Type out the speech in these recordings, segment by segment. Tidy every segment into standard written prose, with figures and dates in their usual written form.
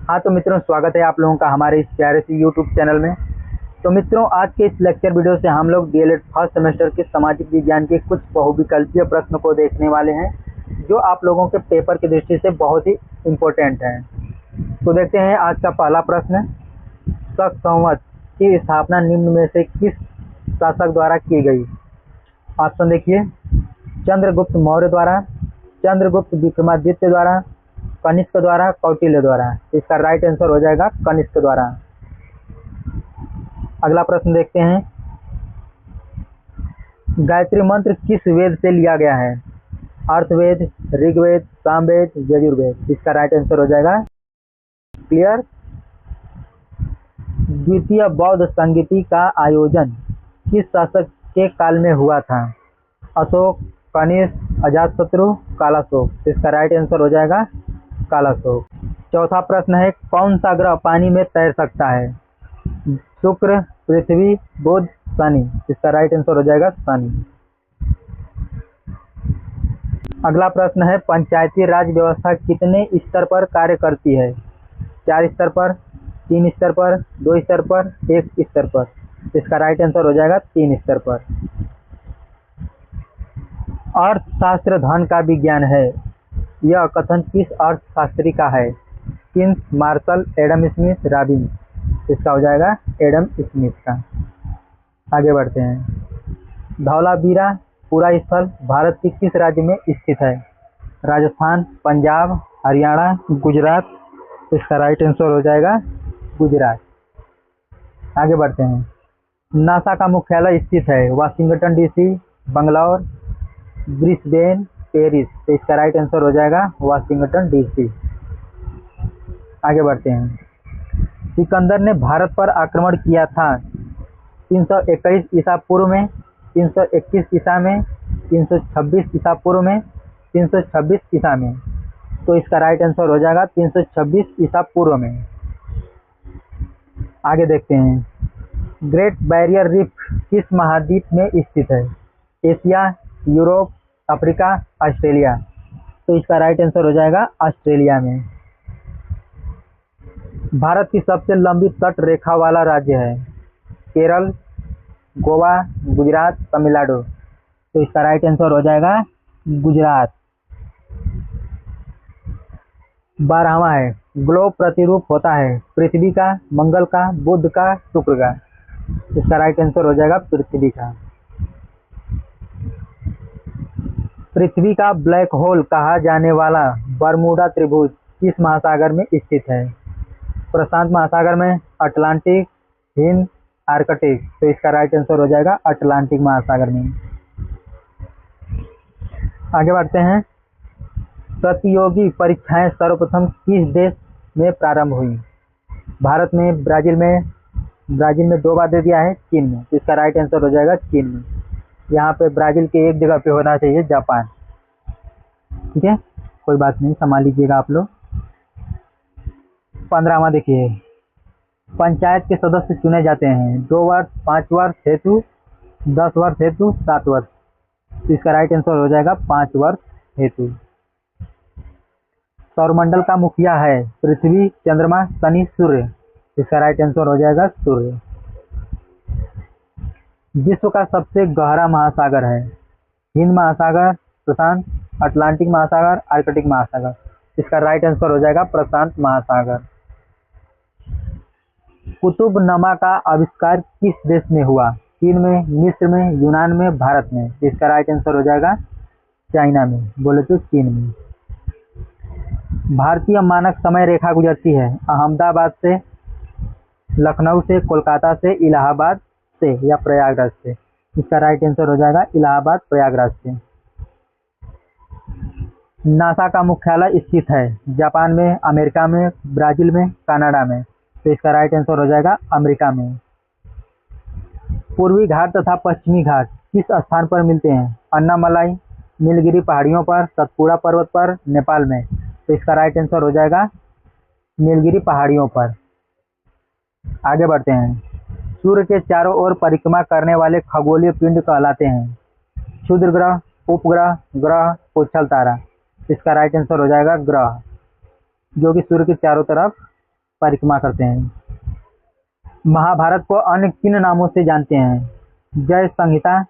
हाँ तो मित्रों, स्वागत है आप लोगों का हमारे इस प्यारे से यूट्यूब चैनल में। तो मित्रों, आज के इस लेक्चर वीडियो से हम लोग डीएलएड फर्स्ट सेमेस्टर के सामाजिक विज्ञान के कुछ बहुविकल्पीय प्रश्न को देखने वाले हैं, जो आप लोगों के पेपर की दृष्टि से बहुत ही इम्पोर्टेंट हैं। तो देखते हैं आज का पहला प्रश्न। शक संवत की स्थापना निम्न में से किस शासक द्वारा की गई? ऑप्शन देखिए, चंद्रगुप्त मौर्य द्वारा, चंद्रगुप्त विक्रमादित्य द्वारा, कनिष्क द्वारा, कौटिल्य द्वारा। इसका राइट आंसर हो जाएगा कनिष्क द्वारा। अगला प्रश्न देखते हैं। गायत्री मंत्र किस वेद से लिया गया है? अर्थवेद, ऋग्वेद, सामवेद, यजुर्वेद। इसका राइट आंसर हो जाएगा क्लियर। द्वितीय बौद्ध संगीति का आयोजन किस शासक के काल में हुआ था? अशोक, कनिष्क, अजातशत्रु, कालाशोक। इसका राइट आंसर हो जाएगा कालाशोक। चौथा प्रश्न है, कौन सा ग्रह पानी में तैर सकता है? शुक्र, पृथ्वी, बुध, शनि। इसका राइट आंसर हो जाएगा शनि। अगला प्रश्न है, पंचायती राज व्यवस्था कितने स्तर पर कार्य करती है? 4 स्तर पर, 3 स्तर पर, 2 स्तर पर, 1 स्तर पर। इसका राइट आंसर हो जाएगा 3 स्तर पर। अर्थशास्त्र धन का विज्ञान है, यह कथन किस अर्थशास्त्री का है? Keynes, Marshall, Adam Smith, Robin. इसका हो जाएगा एडम स्मिथ का। आगे बढ़ते हैं। धौलावीरा पूरा स्थल भारत के किस राज्य में स्थित है? राजस्थान, पंजाब, हरियाणा, गुजरात। इसका राइट आंसर हो जाएगा गुजरात। आगे बढ़ते हैं। नासा का मुख्यालय स्थित है Washington DC, Bangalore, Brisbane, Paris. तो इसका राइट आंसर हो जाएगा वाशिंगटन डीसी। आगे बढ़ते हैं। सिकंदर ने भारत पर आक्रमण किया था 321 ईसा पूर्व में, 321 ईसा में, 326 ईसा पूर्व में, 326 ईसा में। तो इसका राइट आंसर हो जाएगा 326 ईसा पूर्व में। आगे देखते हैं। ग्रेट बैरियर रीफ किस महाद्वीप में स्थित है? Asia, Europe, Africa, Australia. तो इसका राइट आंसर हो जाएगा ऑस्ट्रेलिया में। भारत की सबसे लंबी तट रेखा वाला राज्य है? केरल, गोवा, गुजरात, तमिलनाडु। तो इसका राइट आंसर हो जाएगा गुजरात। 12वां है, ग्लोब प्रतिरूप होता है पृथ्वी का, मंगल का, बुध का, शुक्र का। इसका राइट आंसर हो जाएगा पृथ्वी का। पृथ्वी का ब्लैक होल कहा जाने वाला बरमूडा त्रिभुज किस महासागर में स्थित है? प्रशांत महासागर में, अटलांटिक, हिंद, आर्कटिक। तो इसका राइट आंसर हो जाएगा अटलांटिक महासागर में। आगे बढ़ते हैं। प्रतियोगी परीक्षाएं सर्वप्रथम किस देश में प्रारंभ हुई? भारत में, ब्राजील में 2 बार दे दिया है, चीन में। इसका राइट आंसर हो जाएगा चीन में। यहाँ पे ब्राजील के एक जगह पे होना चाहिए जापान। ठीक है, कोई बात नहीं, संभाल लीजिएगा आप लोग। 15वां देखिए। पंचायत के सदस्य चुने जाते हैं 2 वर्ष, 5 वर्ष हेतु, 10 वर्ष हेतु, 7 वर्ष। इसका राइट आंसर हो जाएगा 5 वर्ष हेतु। सौरमंडल का मुखिया है पृथ्वी, चंद्रमा, शनि, सूर्य। इसका राइट आंसर हो जाएगा सूर्य। विश्व का सबसे गहरा महासागर है? हिंद महासागर, प्रशांत, अटलांटिक महासागर, आर्कटिक महासागर। इसका राइट आंसर हो जाएगा प्रशांत महासागर। कुतुबनामा का आविष्कार किस देश में हुआ? चीन में, मिस्र में, यूनान में, भारत में। इसका राइट आंसर हो जाएगा चाइना में, बोले तो चीन में। भारतीय मानक समय रेखा गुजरती है अहमदाबाद से, लखनऊ से, कोलकाता से, इलाहाबाद से या प्रयागराज से। इसका राइट आंसर हो जाएगा इलाहाबाद, प्रयागराज से। नासा का मुख्यालय स्थित है जापान में, अमेरिका में, ब्राजील में, कनाडा में। तो इसका राइट आंसर हो जाएगा अमेरिका में। पूर्वी घाट तथा पश्चिमी घाट किस स्थान पर मिलते हैं? अन्नामलाई, नीलगिरी पहाड़ियों पर, सतपुड़ा पर्वत पर, नेपाल में। तो इसका राइट आंसर हो जाएगा नीलगिरी पहाड़ियों पर। आगे बढ़ते हैं। सूर्य के चारों ओर परिक्रमा करने वाले खगोलीय पिंड कहलाते हैं? क्षुद्र ग्रह, उपग्रह, ग्रह, उछल तारा। इसका राइट आंसर हो जाएगा ग्रह, जो कि सूर्य के चारों तरफ परिक्रमा करते हैं। महाभारत को अन्य किन नामों से जानते हैं? जय संहिता,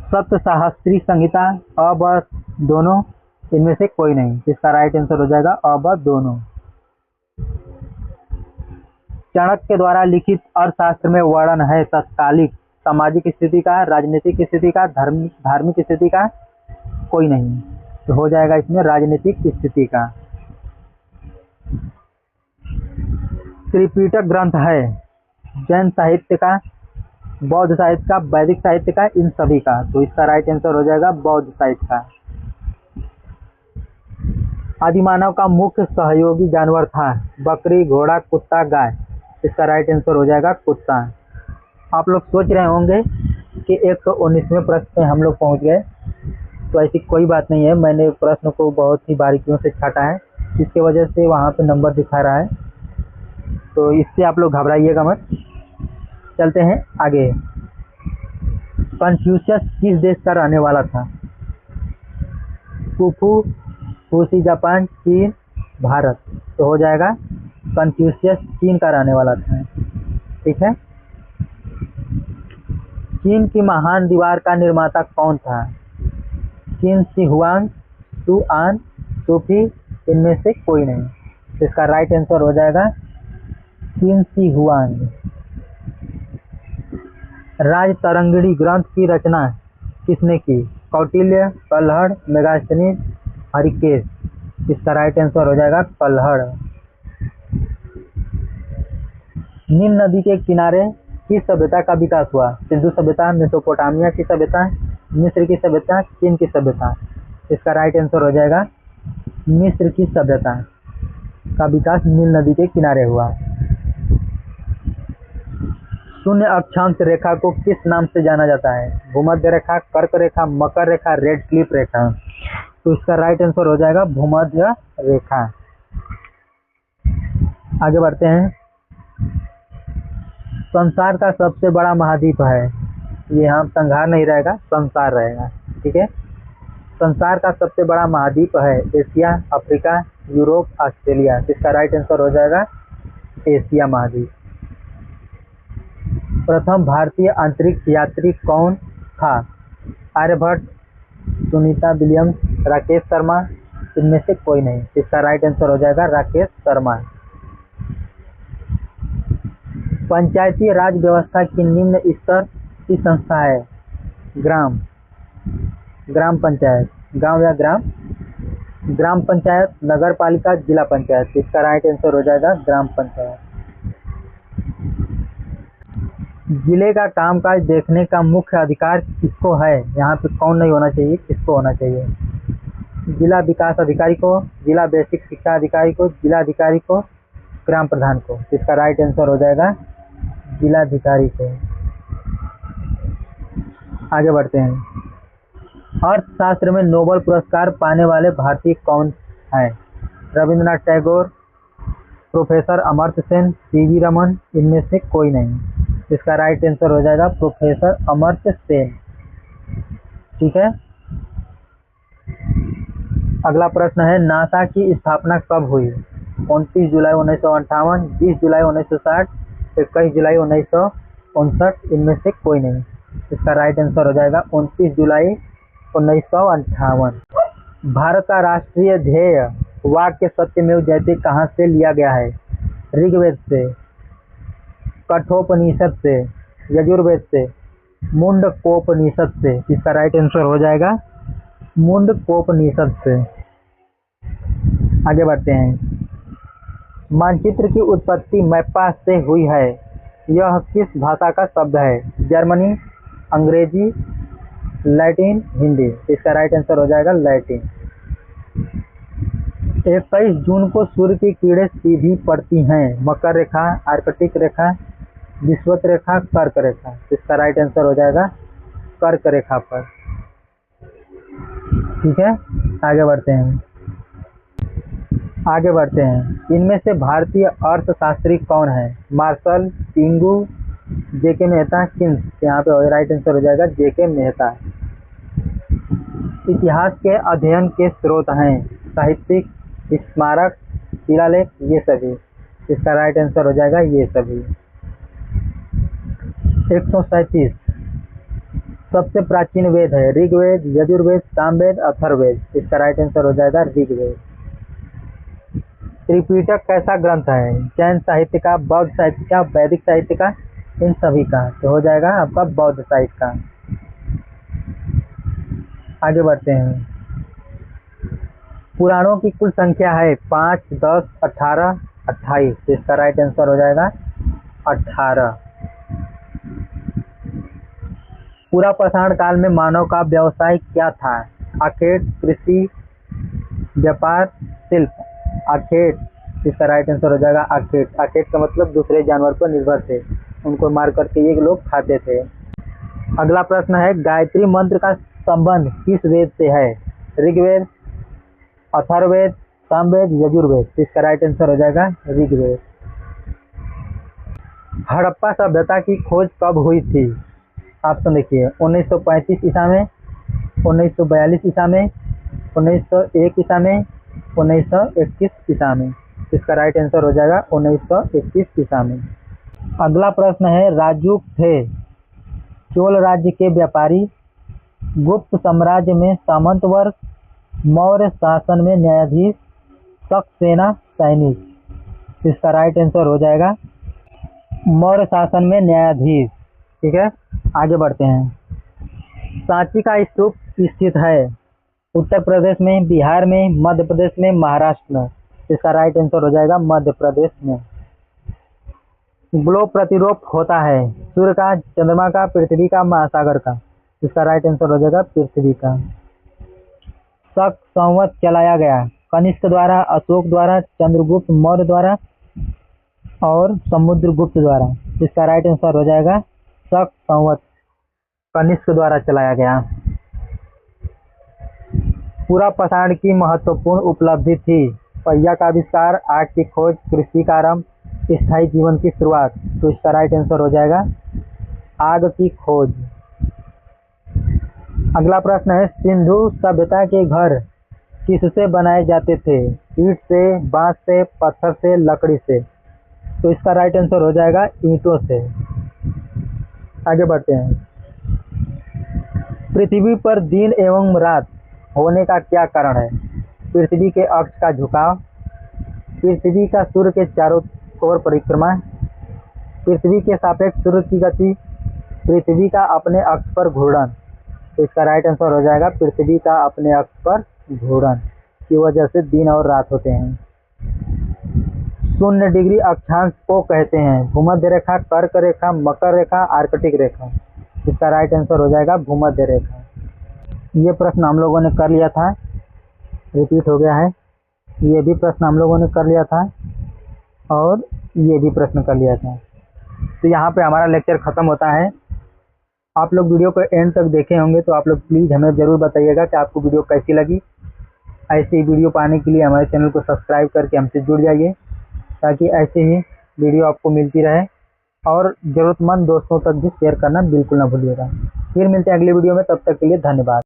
सप्तसाहस्री संहिता, अब दोनों, इनमें से कोई नहीं। इसका राइट आंसर हो जाएगा अब दोनों। चाणक्य द्वारा लिखित अर्थशास्त्र में वर्णन है तत्कालिक सामाजिक स्थिति का, राजनीतिक स्थिति का, धार्मिक स्थिति का, कोई नहीं। तो हो जाएगा इसमें राजनीतिक स्थिति का। त्रिपिटक ग्रंथ है जैन साहित्य का, बौद्ध साहित्य का, वैदिक साहित्य का, इन सभी का। तो इसका राइट आंसर हो जाएगा बौद्ध साहित्य का। आदिमानव का मुख्य सहयोगी जानवर था? बकरी, घोड़ा, कुत्ता, गाय। इसका राइट आंसर हो जाएगा कुत्ता। आप लोग सोच रहे होंगे कि 119वें प्रश्न पे हम लोग पहुंच गए, तो ऐसी कोई बात नहीं है। मैंने प्रश्न को बहुत ही बारीकियों से छाटा है, इसके वजह से वहाँ पे नंबर दिखा रहा है, तो इससे आप लोग घबराइएगा मत। चलते हैं आगे। कन्फ्यूशियस किस देश का रहने वाला था? कुफू, फूसी, जापान, चीन, भारत। तो हो जाएगा कन्फ्यूशियस चीन का रहने वाला था। ठीक है। चीन की महान दीवार का निर्माता कौन था? किन शी हुआंग, सु आन, सूफी, इनमें से कोई नहीं। इसका राइट आंसर हो जाएगा किन शी हुआंग। राजतरंगिणी ग्रंथ की रचना किसने की? कौटिल्य, कल्हड़, मेगास्थनीज, हरिकेश। इसका राइट आंसर हो जाएगा कल्हड़। नील नदी के किनारे किस सभ्यता का विकास हुआ? सिंधु सभ्यता, मेसोपोटामिया की सभ्यता, मिस्र की सभ्यता, चीन की सभ्यता। इसका राइट आंसर हो जाएगा मिस्र की सभ्यता का विकास नील नदी के किनारे हुआ। शून्य अक्षांश रेखा को किस नाम से जाना जाता है? भूमध्य रेखा, कर्क रेखा, मकर रेखा, रेड क्लिफ रेखा। तो इसका राइट आंसर हो जाएगा भूमध्य रेखा। आगे बढ़ते हैं। संसार का सबसे बड़ा महाद्वीप है? ये यहाँ संघार नहीं रहेगा, संसार रहेगा। ठीक है। संसार का सबसे बड़ा महाद्वीप है एशिया, अफ्रीका, यूरोप, ऑस्ट्रेलिया। इसका राइट आंसर हो जाएगा एशिया महाद्वीप। प्रथम भारतीय अंतरिक्ष यात्री कौन था? आर्यभट्ट, सुनीता विलियम्स, राकेश शर्मा, इनमें से कोई नहीं। इसका राइट आंसर हो जाएगा राकेश शर्मा। पंचायती राज व्यवस्था की निम्न स्तर की संस्था है? ग्राम, ग्राम पंचायत, गांव या ग्राम, ग्राम पंचायत, नगर पालिका, जिला पंचायत। इसका राइट आंसर हो जाएगा ग्राम पंचायत। जिले का कामकाज देखने का मुख्य अधिकार किसको है? यहाँ पे कौन नहीं होना चाहिए, किसको होना चाहिए? जिला विकास अधिकारी को, जिला बेसिक शिक्षा अधिकारी को, जिला अधिकारी को, ग्राम प्रधान को। इसका राइट आंसर हो जाएगा जिलाधिकारी को। आगे बढ़ते हैं। अर्थशास्त्र में नोबेल पुरस्कार पाने वाले भारतीय कौन हैं? रविंद्रनाथ टैगोर, प्रोफेसर अमर्त्य सेन, सीवी रमन, इनमें से कोई नहीं। इसका राइट आंसर हो जाएगा प्रोफेसर अमर्त्य सेन। ठीक है। अगला प्रश्न है, नासा की स्थापना कब हुई? 29 जुलाई 1958, 20 जुलाई 1960, 21 जुलाई 1959, इनमें से कोई नहीं। इसका राइट आंसर हो जाएगा 29 जुलाई 1958। भारत का राष्ट्रीय ध्येय वाक्य सत्यमेव जयते कहाँ से लिया गया है? ऋग्वेद से, कठोपनिषद से, यजुर्वेद से, मुंडकोपनिषद से। इसका राइट आंसर हो जाएगा मुंडकोपनिषद से। आगे बढ़ते हैं। मानचित्र की उत्पत्ति मैप्पा से हुई है। यह किस भाषा का शब्द है? जर्मनी, अंग्रेजी, लैटिन, हिंदी। इसका राइट आंसर हो जाएगा लैटिन। 21 जून को सूर्य की किरणें सीधी पड़ती हैं। मकर रेखा, आर्कटिक रेखा, विषुवत रेखा, कर्क रेखा। इसका राइट आंसर हो जाएगा कर्क रेखा पर। ठीक है। आगे बढ़ते हैं। इनमें से भारतीय अर्थशास्त्री कौन है? मार्शल, टिंगू, जेके मेहता, किन्स। यहाँ पे राइट आंसर हो जाएगा जेके मेहता। इतिहास के अध्ययन के स्रोत हैं साहित्यिक, स्मारक, शिलालेख, ये सभी। इसका राइट आंसर हो जाएगा ये सभी। 137 सबसे प्राचीन वेद है ऋग्वेद, यजुर्वेद, सामवेद, अथर्ववेद। इसका राइट आंसर हो जाएगा ऋग्वेद। त्रिपिटक कैसा ग्रंथ है? जैन साहित्य का, बौद्ध साहित्य का, वैदिक साहित्य का, इन सभी का। तो हो जाएगा आपका बौद्ध साहित्य का। आगे बढ़ते हैं। पुराणों की कुल संख्या है 5, 10, 18, 28। इसका राइट आंसर हो जाएगा 18। पूरा पाषाण काल में मानव का व्यवसाय क्या था? आखेट, कृषि, व्यापार, शिल्प। आखेट। इसका राइट आंसर हो जाएगा आखेट। आखेट का मतलब दूसरे जानवर पर निर्भर थे, उनको मार करके ये लोग खाते थे। अगला प्रश्न है गायत्री मंत्र का संबंध किस वेद से है? ऋग्वेद, अथर्ववेद, सामवेद, यजुर्वेद। इसका राइट आंसर हो जाएगा ऋग्वेद। हड़प्पा सभ्यता की खोज कब हुई थी? ऑप्शन देखिए 1935 ईसा में, 1942 ईसा में, 1901 ईसा में, 1921 ईसा में। इसका राइट आंसर हो जाएगा 1921 ईसा में। अगला प्रश्न है राजूक थे चोल राज्य के व्यापारी, गुप्त साम्राज्य में सामंत वर्ग, मौर्य शासन में न्यायाधीश, सक्सेना सैनिक। इसका राइट आंसर हो जाएगा मौर्य शासन में न्यायाधीश। ठीक है, आगे बढ़ते हैं। सांची का स्तूप स्थित है उत्तर प्रदेश में, बिहार में, मध्य प्रदेश में, महाराष्ट्र में। इसका राइट आंसर हो जाएगा मध्य प्रदेश में। ग्लोब प्रतिरूप होता है सूर्य का, चंद्रमा का, पृथ्वी का, महासागर का। इसका राइट आंसर हो जाएगा पृथ्वी का। शक संवत चलाया गया कनिष्क द्वारा, अशोक द्वारा, चंद्रगुप्त मौर्य द्वारा और समुद्रगुप्त द्वारा। इसका राइट आंसर हो जाएगा शक संवत कनिष्क द्वारा चलाया गया। पूरा पाषाण की महत्वपूर्ण उपलब्धि थी पहिया का आविष्कार, आग की खोज, कृषि का आरंभ, स्थायी जीवन की शुरुआत। तो इसका राइट आंसर हो जाएगा आग की खोज। अगला प्रश्न है सिंधु सभ्यता के घर किससे बनाए जाते थे? ईंट से, बांस से, पत्थर से, लकड़ी से। तो इसका राइट आंसर हो जाएगा ईंटों से। आगे बढ़ते हैं। पृथ्वी पर दिन एवं रात होने का क्या कारण है? पृथ्वी के अक्ष का झुकाव, पृथ्वी का सूर्य के चारों ओर परिक्रमा, पृथ्वी के सापेक्ष सूर्य की गति, पृथ्वी का अपने अक्ष पर घूर्णन। तो इसका राइट आंसर हो जाएगा पृथ्वी का अपने अक्ष पर घूर्णन की वजह से दिन और रात होते हैं। 0 डिग्री अक्षांश को कहते हैं भूमध्य रेखा, कर्क रेखा, मकर रेखा, आर्कटिक रेखा। इसका राइट आंसर हो जाएगा भूमध्य रेखा। ये प्रश्न हम लोगों ने कर लिया था, रिपीट हो गया है। ये भी प्रश्न हम लोगों ने कर लिया था और ये भी प्रश्न कर लिया था। तो यहाँ पे हमारा लेक्चर ख़त्म होता है। आप लोग वीडियो को एंड तक देखे होंगे तो आप लोग प्लीज़ हमें ज़रूर बताइएगा कि आपको वीडियो कैसी लगी। ऐसे ही वीडियो पाने के लिए हमारे चैनल को सब्सक्राइब करके हमसे जुड़ जाइए ताकि ऐसे ही वीडियो आपको मिलती रहे और ज़रूरतमंद दोस्तों तक भी शेयर करना बिल्कुल ना भूलिएगा। फिर मिलते हैं अगली वीडियो में, तब तक के लिए धन्यवाद।